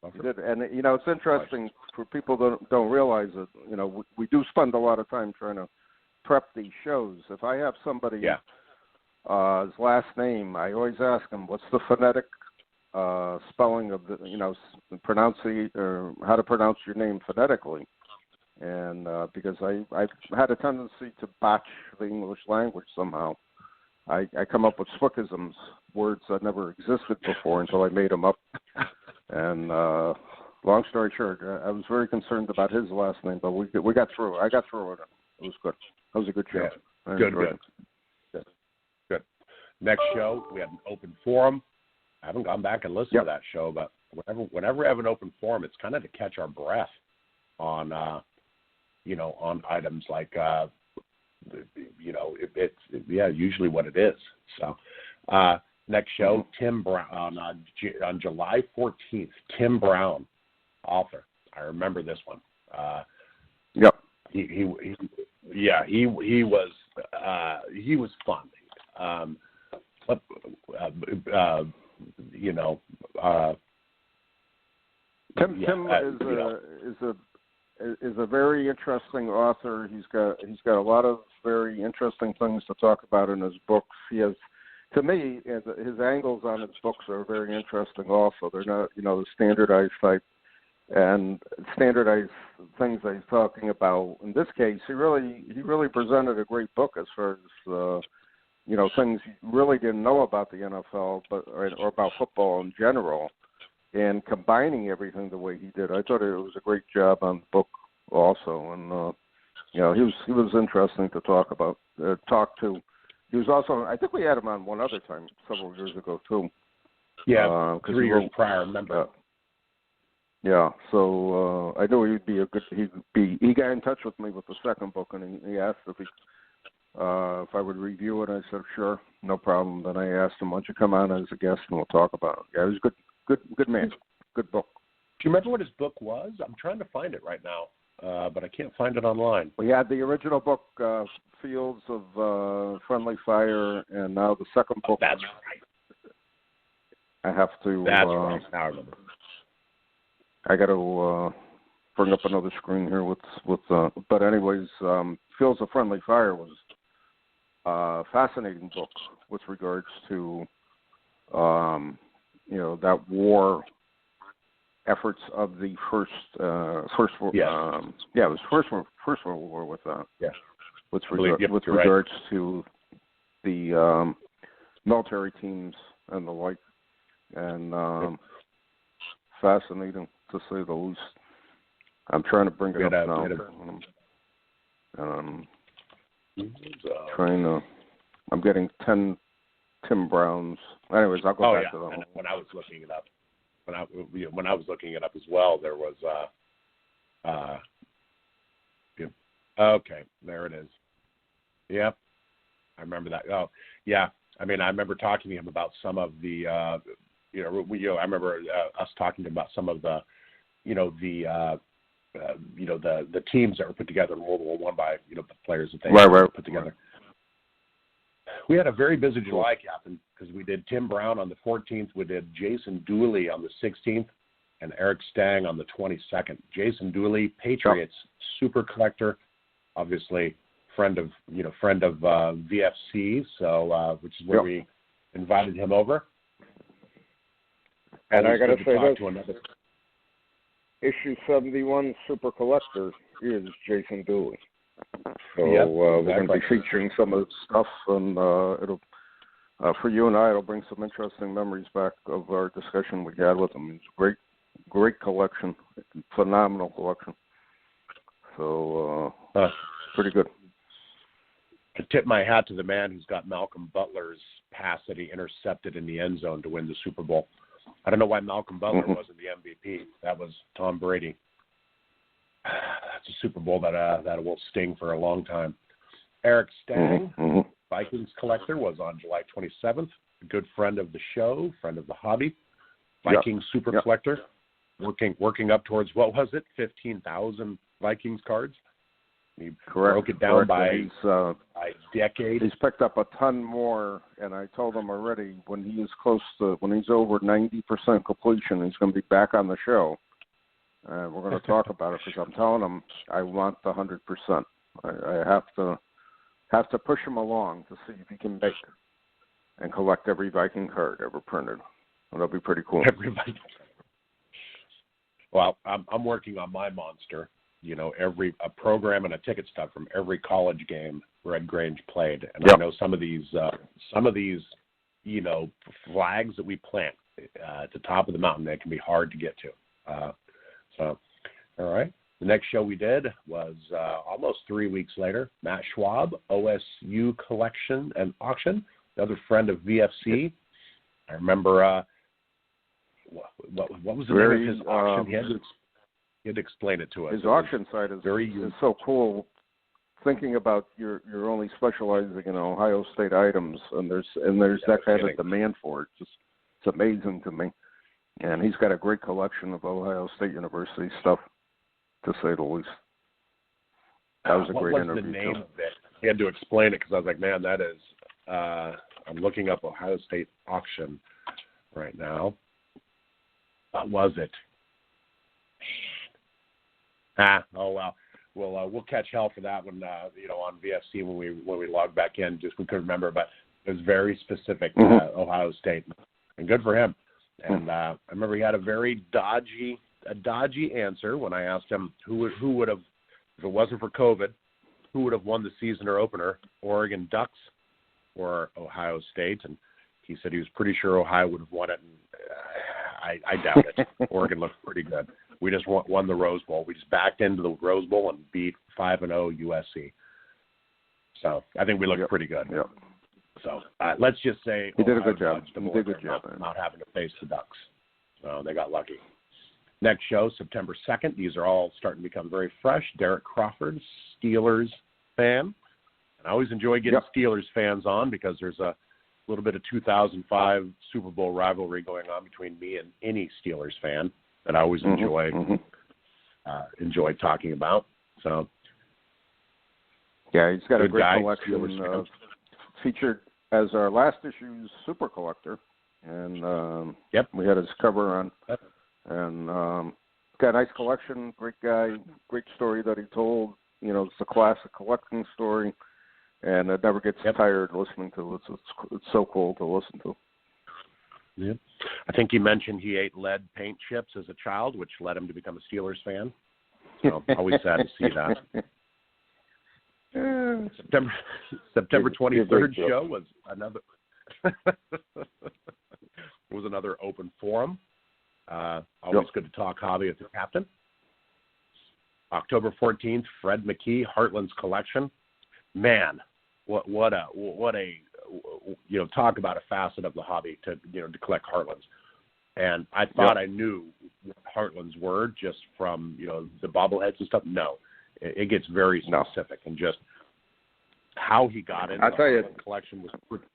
Fuffer. You did. And it's interesting for people that don't realize it. We do spend a lot of time trying to prep these shows. If I have somebody, his last name, I always ask him, what's the phonetic spelling of how to pronounce your name phonetically. And because I've had a tendency to botch the English language somehow. I come up with Swickisms, words that never existed before until I made them up. And long story short, I was very concerned about his last name, but we got through it. I got through it. It was good. It was a good show. Yeah. Good. Next show, we had an open forum. I haven't gone back and listened to that show, but whenever we have an open forum, it's kind of to catch our breath on, on items like, it's usually what it is. So, next show, Tim Brown on July 14th. Tim Brown, author. I remember this one. Yep. He was fun. Tim is a very interesting author. He's got a lot of very interesting things to talk about in his books. He has, to me, his angles on his books are very interesting. Also, they're not the standardized type and standardized things that he's talking about. In this case, he really presented a great book as far as things you really didn't know about the NFL, or about football in general. And combining everything the way he did, I thought it was a great job on the book also. And he was interesting to talk to. He was also, I think we had him on one other time several years ago too. Yeah, 3 years prior, remember? Yeah, so I knew he got in touch with me with the second book, and he asked if I would review it. I said sure, no problem. Then I asked him, why don't you come on as a guest and we'll talk about it. Yeah, he was good. Good man. Good book. Do you remember what his book was? I'm trying to find it right now, but I can't find it online. We had the original book, Fields of Friendly Fire, and now the second book. That's right. I have to. That's right. Now I remember. I got to bring up another screen here with. But anyways, Fields of Friendly Fire was a fascinating book with regards to. That war efforts of the first World War with regards to the military teams and the like, and fascinating to say the least. I'm trying to bring it up now. I'm getting 10 Tim Browns. Anyways, I'll go back to them. And when I was looking it up, when I was looking it up as well, there was okay, there it is. Yep, I remember that. Oh, yeah. I mean, I remember talking to him about some of the, I remember us talking to him about some of the, the teams that were put together in World War I by the players that they put together. We had a very busy July, Captain, because we did Tim Brown on the 14th. We did Jason Dooley on the 16th and Eric Stang on the 22nd. Jason Dooley, Patriots super collector, obviously friend of VFC, so which is where we invited him over. And I got to say this, another... issue 71 Super Collector is Jason Dooley. So we're going to be featuring some of the stuff, and it'll for you and I, it'll bring some interesting memories back of our discussion we had with him. It's a great collection, phenomenal collection. So pretty good. To tip my hat to the man who's got Malcolm Butler's pass that he intercepted in the end zone to win the Super Bowl. I don't know why Malcolm Butler wasn't the MVP. That was Tom Brady. That's a Super Bowl that will sting for a long time. Eric Stang, Vikings collector, was on July 27th. A good friend of the show, friend of the hobby. Vikings super collector, working up towards, what was it, 15,000 Vikings cards. He broke it down by decade. He's picked up a ton more, and I told him already when he's over 90% completion, he's going to be back on the show. We're going to talk about it because I'm telling him I want the 100%. I have to push him along to see if he can make and collect every Viking card ever printed. That'll be pretty cool. Every Viking. Well, I'm working on my monster. You know, a program and a ticket stub from every college game Red Grange played, and I know some of these, you know, flags that we plant at the top of the mountain, they can be hard to get to. So, all right. The next show we did was almost 3 weeks later. Matt Schwab, OSU Collection and Auction, another friend of VFC. I remember what was the name of his auction? He had to explain it to us. His auction site is so cool. Thinking about you're only specializing in Ohio State items, and there's that kind of demand for it. It's amazing to me. And he's got a great collection of Ohio State University stuff, to say the least. That was a great interview. What was the name of it? He had to explain it because I was like, man, that is. I'm looking up Ohio State auction right now. What was it? Oh well. We'll catch hell for that one, on VFC when we log back in. Just we couldn't remember, but it was very specific to Ohio State, and good for him. And I remember he had a very dodgy answer when I asked him who would have, if it wasn't for COVID, who would have won the season opener, Oregon Ducks or Ohio State? And he said he was pretty sure Ohio would have won it. And I doubt it. Oregon looked pretty good. We just won the Rose Bowl. We just backed into the Rose Bowl and beat 5-0 USC. So I think we looked pretty good. Yep. So let's just say he did a good job. Not having to face the Ducks. So they got lucky. Next show, September 2nd. These are all starting to become very fresh. Derek Crawford, Steelers fan. And I always enjoy getting Steelers fans on because there's a little bit of 2005 Super Bowl rivalry going on between me and any Steelers fan that I always enjoy talking about. So, yeah, he's got a great collection. Featured as our last issue's Super Collector, and we had his cover on. And got a nice collection. Great guy. Great story that he told. It's a classic collecting story, and it never gets tired listening to it. It's so cool to listen to. Yeah. I think he mentioned he ate lead paint chips as a child, which led him to become a Steelers fan. So always sad to see that. September 23rd show was another open forum. Always good to talk hobby with the captain. October 14th, Fred McKee, Heartland's Collection. Man, what a talk about a facet of the hobby to collect Heartlands. And I thought I knew what Heartlands were just from the bobbleheads and stuff. No, it gets very specific, and just how he got into the collection was pretty.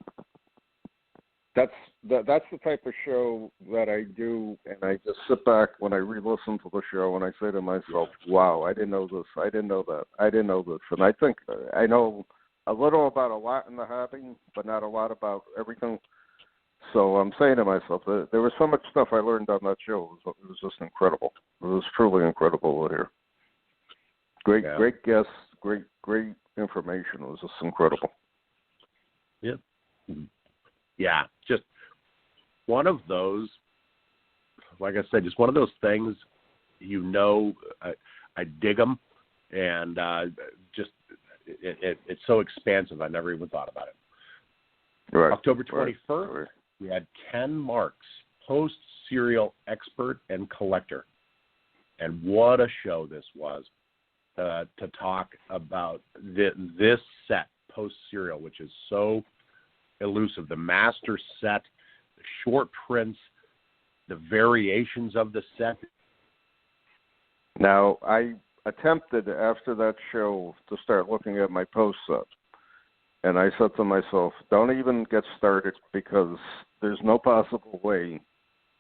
That's the type of show that I do, and I just sit back when I re-listen to the show and I say to myself, wow, I didn't know this, I didn't know that, I didn't know this. And I think I know a little about a lot in the hobby, but not a lot about everything. So I'm saying to myself, there was so much stuff I learned on that show. It was just incredible. It was truly incredible to hear. Great guests, great information was just incredible. Yeah. Yeah, just one of those, like I said, just one of those things, I dig them, and it's so expansive, I never even thought about it. Right. October 21st, right. We had Ken Marks, post-serial expert and collector. And what a show this was to talk about this set, post-serial, which is so elusive. The master set, the short prints, the variations of the set. Now, I attempted after that show to start looking at my post set. And I said to myself, don't even get started because there's no possible way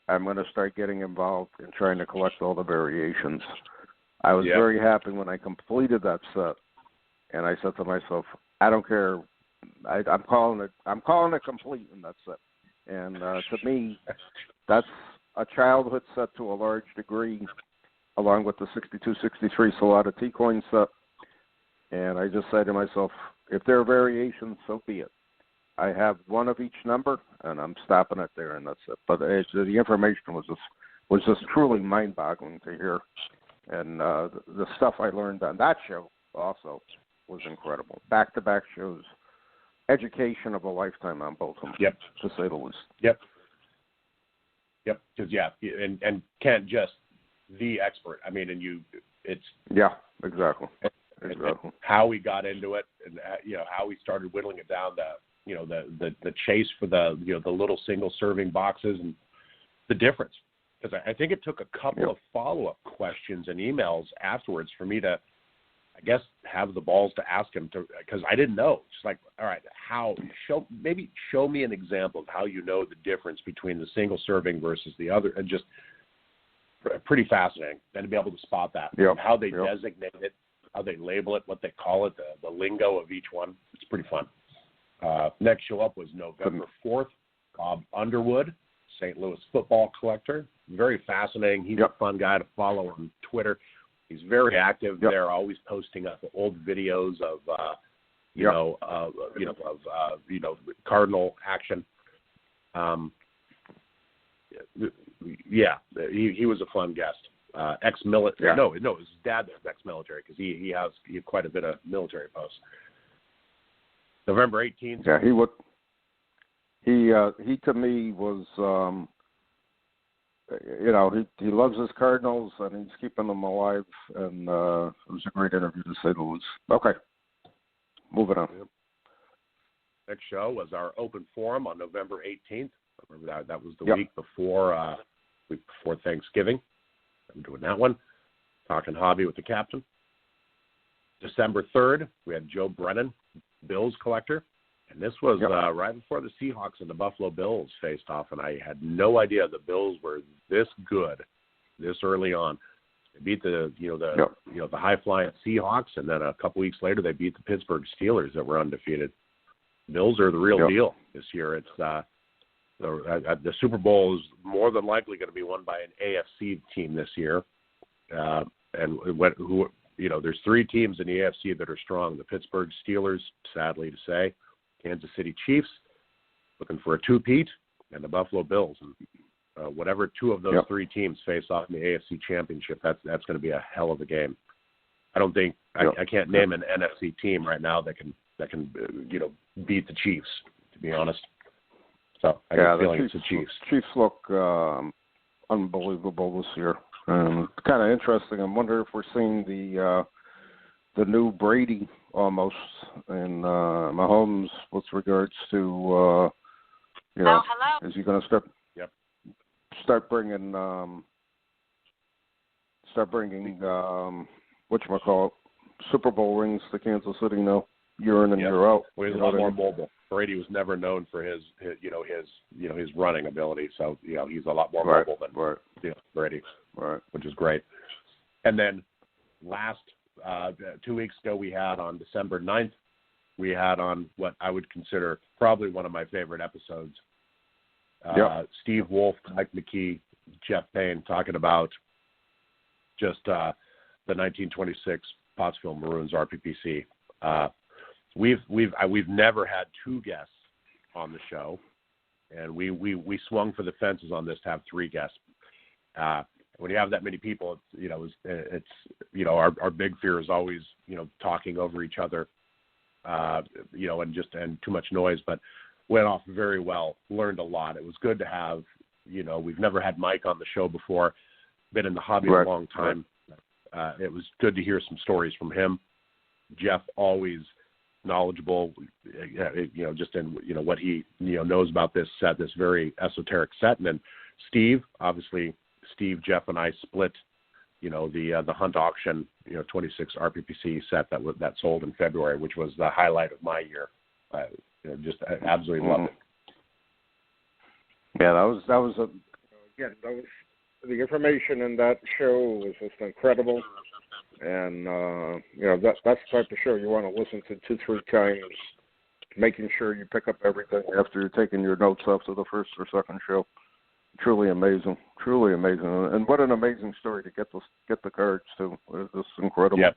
I'm going to start getting involved in trying to collect all the variations. I was very happy when I completed that set. And I said to myself, I don't care. I'm calling it complete in that set. And to me, that's a childhood set to a large degree, along with the 62-63 Salata T-coin set. And I just said to myself, if there are variations, so be it. I have one of each number, and I'm stopping it there, and that's it. But the information was just truly mind-boggling to hear. And the stuff I learned on that show also was incredible. Back-to-back shows, education of a lifetime on both of them, to say the least. Yep. Because and Kent, just the expert. I mean, Exactly. And how we got into it, and how we started whittling it down to the chase for the little single serving boxes and the difference. Because I think it took a couple of follow-up questions and emails afterwards for me to, I guess, have the balls to ask him because I didn't know. It's like, all right, show me an example of how you know the difference between the single serving versus the other, and just pretty fascinating. And to be able to spot that, how they designate it, how they label it, what they call it, the lingo of each one. It's pretty fun. Next show up was November 4th, Bob Underwood, St. Louis football collector. Very fascinating. He's a fun guy to follow on Twitter. He's very active there, always posting up old videos of, Cardinal action. He was a fun guest. Ex-military. No, it was his dad that was ex-military because he had quite a bit of military posts. November 18th. Yeah, he to me was, he loves his Cardinals and he's keeping them alive, and it was a great interview to say the least. Okay, moving on. Yep. Next show was our open forum on November 18th. I remember that was the week before Thanksgiving. I'm doing that one. Talking hobby with the captain. December 3rd, we had Joe Brennan, Bills collector. And this was right before the Seahawks and the Buffalo Bills faced off, and I had no idea the Bills were this good this early on. They beat the high-flying Seahawks, and then a couple weeks later they beat the Pittsburgh Steelers that were undefeated. Bills are the real deal this year. It's the Super Bowl is more than likely going to be won by an AFC team this year, there's three teams in the AFC that are strong: the Pittsburgh Steelers, sadly to say, Kansas City Chiefs, looking for a two-peat, and the Buffalo Bills. And whatever two of those three teams face off in the AFC Championship, that's going to be a hell of a game. I don't think I can't name an NFC team right now that can beat the Chiefs, to be honest. So I have a feeling it's the Chiefs. Chiefs look unbelievable this year. Kind of interesting. I wonder if we're seeing the new Brady almost in Mahomes with regards to hello. Is he going to start bringing whatchamacallit, Super Bowl rings to Kansas City now, year in and year out. Well, he's a lot more mobile. Brady was never known for his running ability, so he's a lot more mobile than Brady, which is great. And then last 2 weeks ago, we had on December 9th, we had on what I would consider probably one of my favorite episodes. Steve Wolf, Mike McKee, Jeff Payne talking about just the 1926 Pottsville Maroons RPPC. we've never had two guests on the show, and we swung for the fences on this to have three guests. When you have that many people, it's our big fear is always talking over each other, and too much noise. But went off very well. Learned a lot. It was good to have. We've never had Mike on the show before. Been in the hobby a long time. It was good to hear some stories from him. Jeff, always knowledgeable, just in what he knows about this set, this very esoteric set. And then Steve, obviously, Jeff, and I split, the Hunt Auction, 26 RPPC set that sold in February, which was the highlight of my year. Just absolutely loved it. Yeah, that was the information in that show was just incredible, and that's the type of show you want to listen to 2-3 times, making sure you pick up everything after you're taking your notes after the first or second show. Truly amazing, and what an amazing story to get the cards too. It's just incredible. Yep.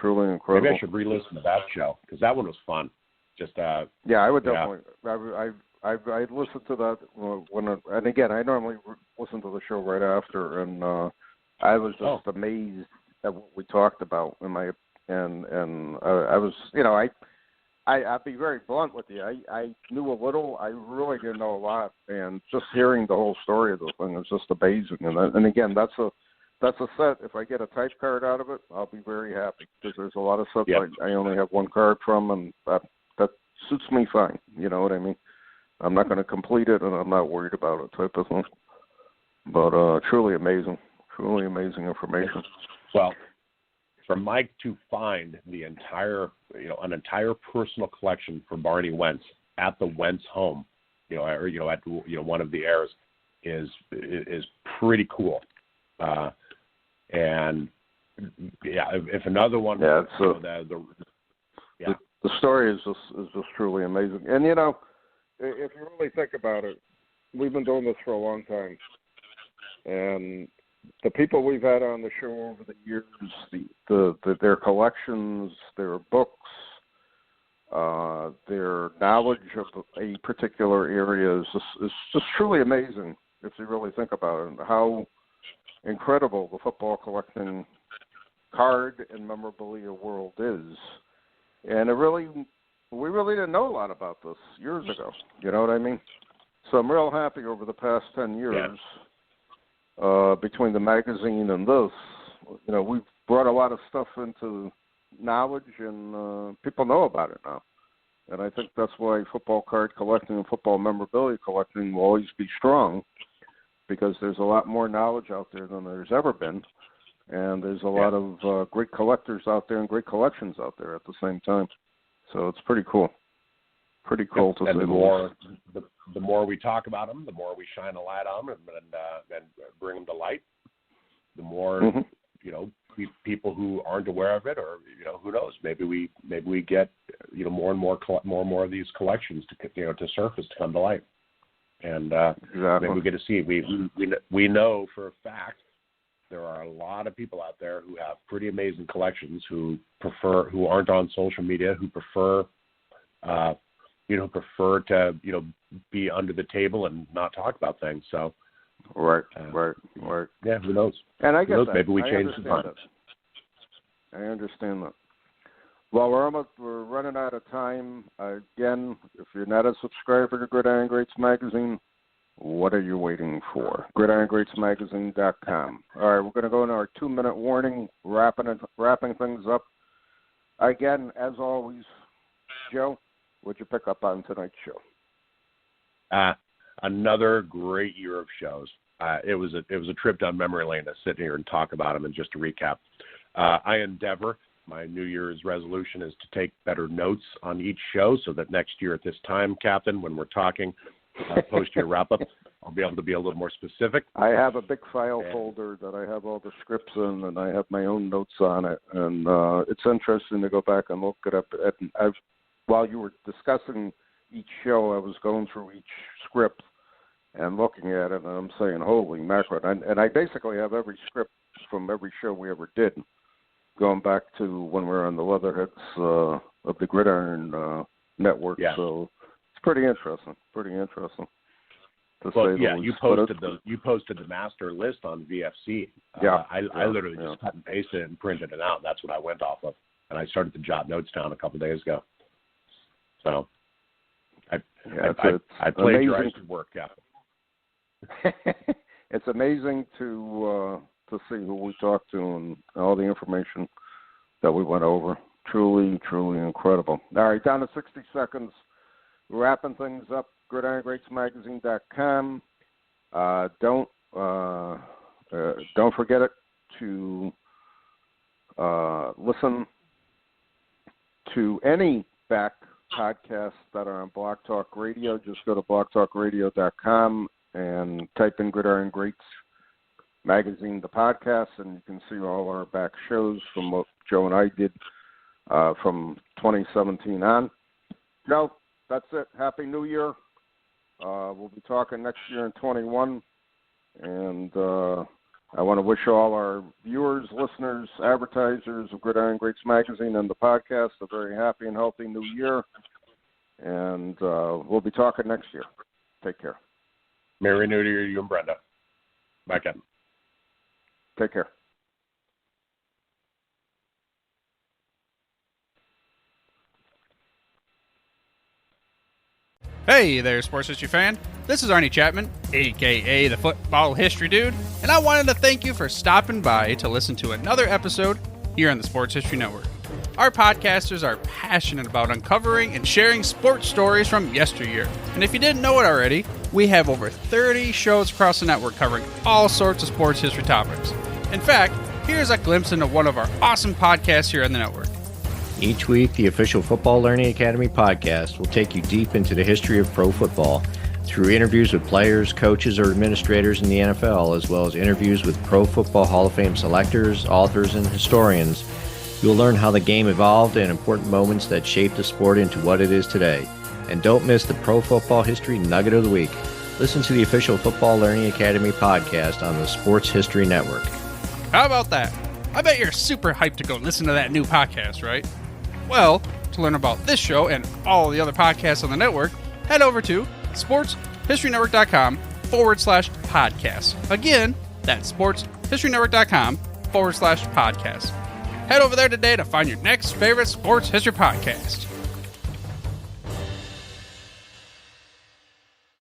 Truly incredible. Maybe I should re-listen to that show because that one was fun. Just yeah, I would definitely. I listened to that and again, I normally listen to the show right after, and I was just amazed at what we talked about. I was, I'd be very blunt with you. I knew a little. I really didn't know a lot, and just hearing the whole story of the thing is just amazing. And again, that's a set. If I get a type card out of it, I'll be very happy because there's a lot of sets I only have one card from, and that suits me fine. You know what I mean? I'm not going to complete it, and I'm not worried about it, type of thing. But truly amazing information. Well, for Mike to find the entire, an entire personal collection for Barney Wentz at the Wentz home, or at one of the heirs, is pretty cool. And yeah, if another one, the story is just truly amazing. And if you really think about it, we've been doing this for a long time, and the people we've had on the show over the years, their collections, their books, their knowledge of a particular area is just truly amazing if you really think about it, and how incredible the football collecting card and memorabilia world is. And we really didn't know a lot about this years ago. You know what I mean? So I'm real happy over the past 10 years, between the magazine and this, we've brought a lot of stuff into knowledge, and people know about it now. And I think that's why football card collecting and football memorabilia collecting will always be strong, because there's a lot more knowledge out there than there's ever been. And there's a lot of great collectors out there and great collections out there at the same time. So it's pretty cool. To and say the more we talk about them, the more we shine a light on them and bring them to light. The more people who aren't aware of it, or who knows, maybe we get more and more of these collections to surface, to come to light, and maybe we get to see. We know for a fact there are a lot of people out there who have pretty amazing collections who aren't on social media, who prefer to be under the table and not talk about things. So right. Yeah, who knows? And I guess maybe we change the time. I understand that. Well, we're running out of time. Again, if you're not a subscriber to Gridiron Greats magazine, what are you waiting for? GridironGreatsMagazine.com. All right, we're going to go into our 2-minute warning, wrapping things up. Again, as always, Joe, what'd you pick up on tonight's show? Another great year of shows. It was a trip down memory lane to sit here and talk about them. And just to recap, I endeavor, my New Year's resolution is to take better notes on each show, so that next year at this time, Captain, when we're talking post-year wrap-up, I'll be able to be a little more specific. I have a big file folder that I have all the scripts in, and I have my own notes on it. And it's interesting to go back and look it up. While you were discussing each show, I was going through each script and looking at it, and I'm saying, holy mackerel. And I basically have every script from every show we ever did. going back to when we were on the Leatherheads of the Gridiron Network. Yeah. So it's pretty interesting. Well, yeah, you posted the master list on VFC. I literally just cut and pasted it and printed it out. That's what I went off of, and I started to jot notes down a couple days ago. So I plagiarized work. Yeah. It's amazing to see who we talked to and all the information that we went over. Truly, truly incredible. All right, down to 60 seconds. Wrapping things up. GridironGreatsMagazine.com. Don't forget it to listen to any back podcasts that are on Blog Talk Radio. Just go to blogtalkradio.com and type in Gridiron Greats Magazine, the podcast, and you can see all our back shows from what Joe and I did from 2017 on. Joe, that's it. Happy New Year. We'll be talking next year in 21. And I want to wish all our viewers, listeners, advertisers of Gridiron Greats Magazine and the podcast a very happy and healthy New Year. And we'll be talking next year. Take care. Merry New Year, you and Brenda. Back in. Take care. Hey there, sports history fan. This is Arnie Chapman, aka the Football History Dude, and I wanted to thank you for stopping by to listen to another episode here on the Sports History Network. Our podcasters are passionate about uncovering and sharing sports stories from yesteryear. And if you didn't know it already, we have over 30 shows across the network covering all sorts of sports history topics. In fact, here's a glimpse into one of our awesome podcasts here on the network. Each week, the official Football Learning Academy podcast will take you deep into the history of pro football through interviews with players, coaches, or administrators in the NFL, as well as interviews with Pro Football Hall of Fame selectors, authors, and historians. You'll learn how the game evolved and important moments that shaped the sport into what it is today. And don't miss the Pro Football History Nugget of the Week. Listen to the official Football Learning Academy podcast on the Sports History Network. How about that? I bet you're super hyped to go listen to that new podcast, right? Well, to learn about this show and all the other podcasts on the network, head over to sportshistorynetwork.com/podcast. Again, that's sportshistorynetwork.com/podcast. Head over there today to find your next favorite sports history podcast.